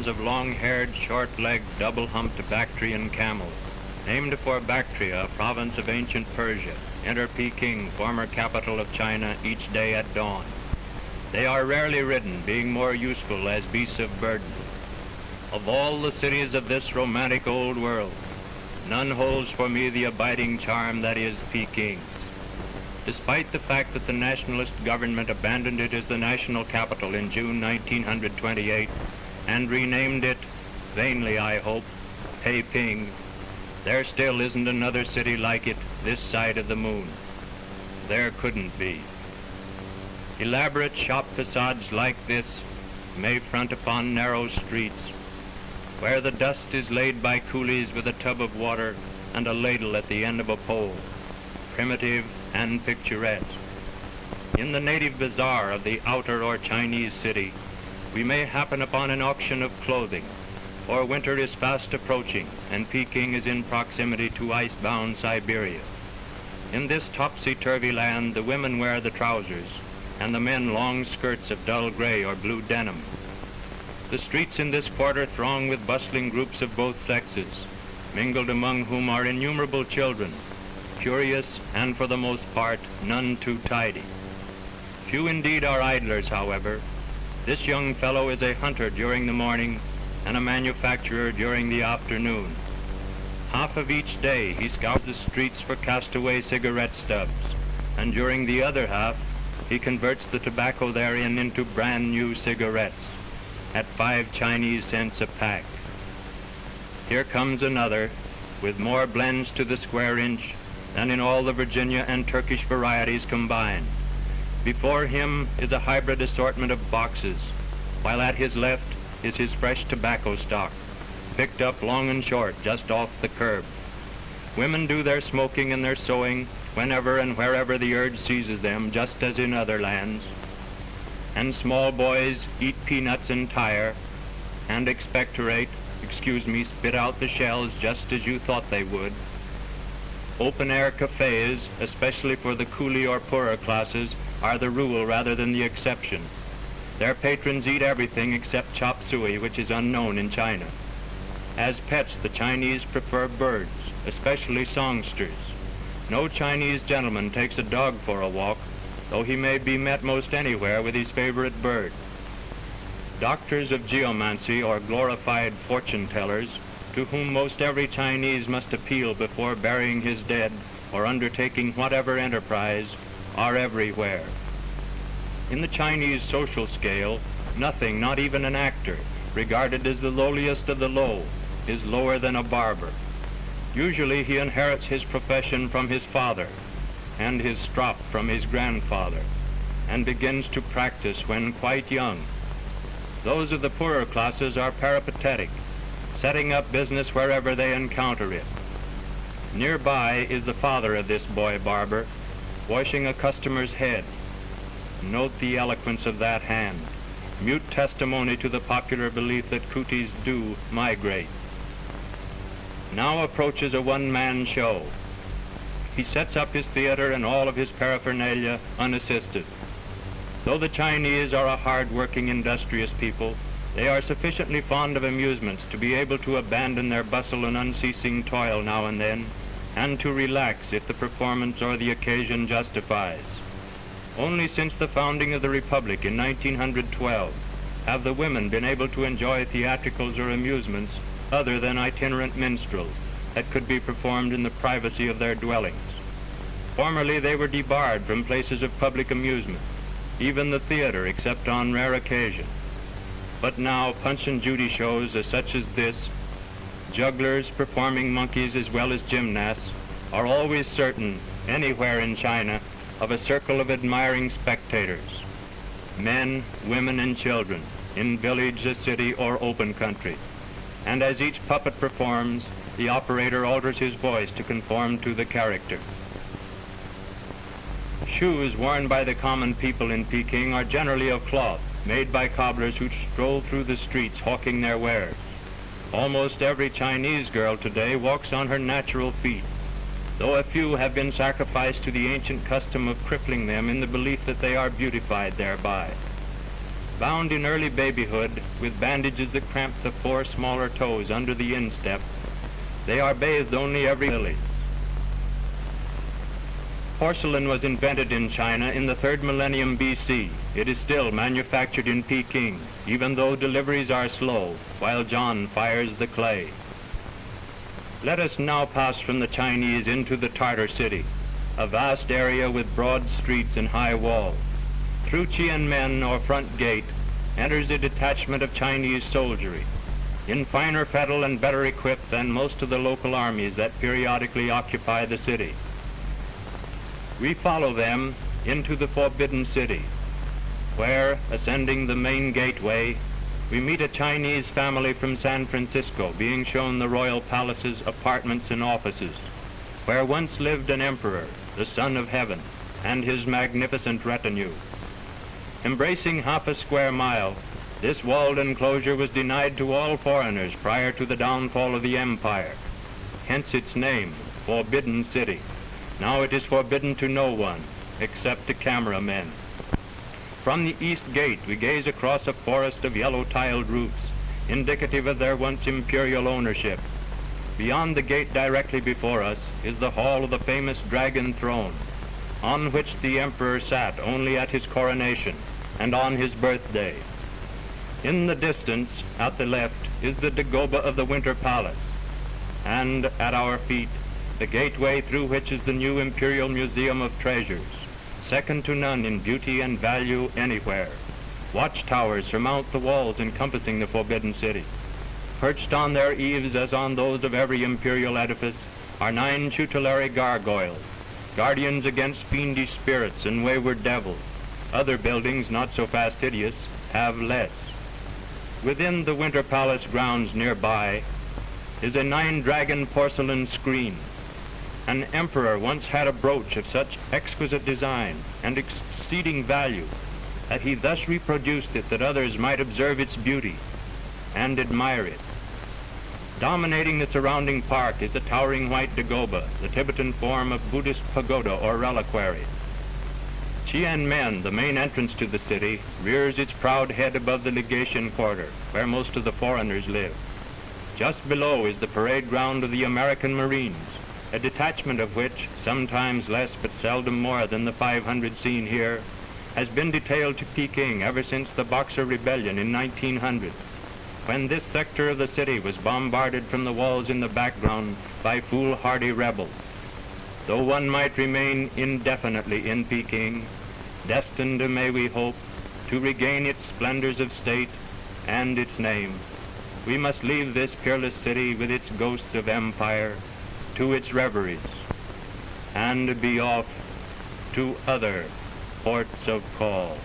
of long-haired, short-legged, double-humped Bactrian camels, named for Bactria, a province of ancient Persia, enter Peking, former capital of China, each day at dawn. They are rarely ridden, being more useful as beasts of burden. Of all the cities of this romantic old world, none holds for me the abiding charm that is Peking's. Despite the fact that the nationalist government abandoned it as the national capital in June 1928 and renamed it, vainly I hope, Peiping, there still isn't another city like it this side of the moon. There couldn't be. Elaborate shop facades like this may front upon narrow streets, where the dust is laid by coolies with a tub of water and a ladle at the end of a pole, primitive and picturesque. In the native bazaar of the outer or Chinese city, we may happen upon an auction of clothing, for winter is fast approaching and Peking is in proximity to ice-bound Siberia. In this topsy-turvy land, the women wear the trousers and the men long skirts of dull gray or blue denim. The streets in this quarter throng with bustling groups of both sexes, mingled among whom are innumerable children, curious and for the most part none too tidy. Few indeed are idlers, however. This young fellow is a hunter during the morning and a manufacturer during the afternoon. Half of each day he scours the streets for castaway cigarette stubs, and during the other half he converts the tobacco therein into brand new cigarettes at 5 Chinese cents a pack. Here comes another with more blends to the square inch than in all the Virginia and Turkish varieties combined. Before him is a hybrid assortment of boxes, while at his left is his fresh tobacco stock, picked up long and short just off the curb. Women do their smoking and their sewing whenever and wherever the urge seizes them, just as in other lands. And small boys eat peanuts entire and expectorate, spit out the shells just as you thought they would. Open-air cafes, especially for the coolie or poorer classes, are the rule rather than the exception. Their patrons eat everything except chop suey, which is unknown in China. As pets, the Chinese prefer birds, especially songsters. No Chinese gentleman takes a dog for a walk, though he may be met most anywhere with his favorite bird. Doctors of geomancy, or glorified fortune-tellers, to whom most every Chinese must appeal before burying his dead or undertaking whatever enterprise, are everywhere. In the Chinese social scale, nothing, not even an actor, regarded as the lowliest of the low, is lower than a barber. Usually he inherits his profession from his father and his strop from his grandfather, and begins to practice when quite young. Those of the poorer classes are peripatetic, setting up business wherever they encounter it. Nearby is the father of this boy barber, washing a customer's head. Note the eloquence of that hand, mute testimony to the popular belief that cooties do migrate. Now approaches a one-man show. He sets up his theater and all of his paraphernalia unassisted. Though the Chinese are a hard-working, industrious people, they are sufficiently fond of amusements to be able to abandon their bustle and unceasing toil now and then, and to relax if the performance or the occasion justifies. Only since the founding of the Republic in 1912 have the women been able to enjoy theatricals or amusements other than itinerant minstrels that could be performed in the privacy of their dwellings. Formerly they were debarred from places of public amusement, even the theater except on rare occasion. But now Punch and Judy shows such as this, jugglers performing monkeys as well as gymnasts, are always certain, anywhere in China, of a circle of admiring spectators. Men, women, and children, in village, city, or open country. And as each puppet performs, the operator alters his voice to conform to the character. Shoes worn by the common people in Peking are generally of cloth, made by cobblers who stroll through the streets hawking their wares. Almost every Chinese girl today walks on her natural feet, though a few have been sacrificed to the ancient custom of crippling them in the belief that they are beautified thereby. Bound in early babyhood with bandages that cramp the 4 smaller toes under the instep, they are bathed only every lilies. Porcelain was invented in China in the 3rd millennium BC. It is still manufactured in Peking, even though deliveries are slow, while John fires the clay. Let us now pass from the Chinese into the Tartar city, a vast area with broad streets and high walls. Through Tianmen, or front gate, enters a detachment of Chinese soldiery, in finer fettle and better equipped than most of the local armies that periodically occupy the city. We follow them into the Forbidden City, where, ascending the main gateway, we meet a Chinese family from San Francisco being shown the royal palaces, apartments, and offices, where once lived an emperor, the Son of Heaven, and his magnificent retinue. Embracing half a square mile, this walled enclosure was denied to all foreigners prior to the downfall of the empire, hence its name, Forbidden City. Now it is forbidden to no one, except to cameramen. From the east gate we gaze across a forest of yellow-tiled roofs, indicative of their once imperial ownership. Beyond the gate directly before us is the hall of the famous Dragon Throne, on which the emperor sat only at his coronation and on his birthday. In the distance, at the left, is the Dagoba of the Winter Palace, and at our feet, the gateway through which is the new Imperial Museum of Treasures, second to none in beauty and value anywhere. Watchtowers surmount the walls encompassing the Forbidden City. Perched on their eaves, as on those of every imperial edifice, are 9 tutelary gargoyles, guardians against fiendish spirits and wayward devils. Other buildings, not so fastidious, have less. Within the Winter Palace grounds nearby is a 9-dragon porcelain screen. An emperor once had a brooch of such exquisite design and exceeding value that he thus reproduced it that others might observe its beauty and admire it. Dominating the surrounding park is the towering white Dagoba, the Tibetan form of Buddhist pagoda or reliquary. Tianmen, the main entrance to the city, rears its proud head above the legation quarter, where most of the foreigners live. Just below is the parade ground of the American Marines, a detachment of which, sometimes less but seldom more than the 500 seen here, has been detailed to Peking ever since the Boxer Rebellion in 1900, when this sector of the city was bombarded from the walls in the background by foolhardy rebels. Though one might remain indefinitely in Peking, destined, may we hope, to regain its splendors of state and its name, we must leave this peerless city with its ghosts of empire to its reveries, and be off to other ports of call.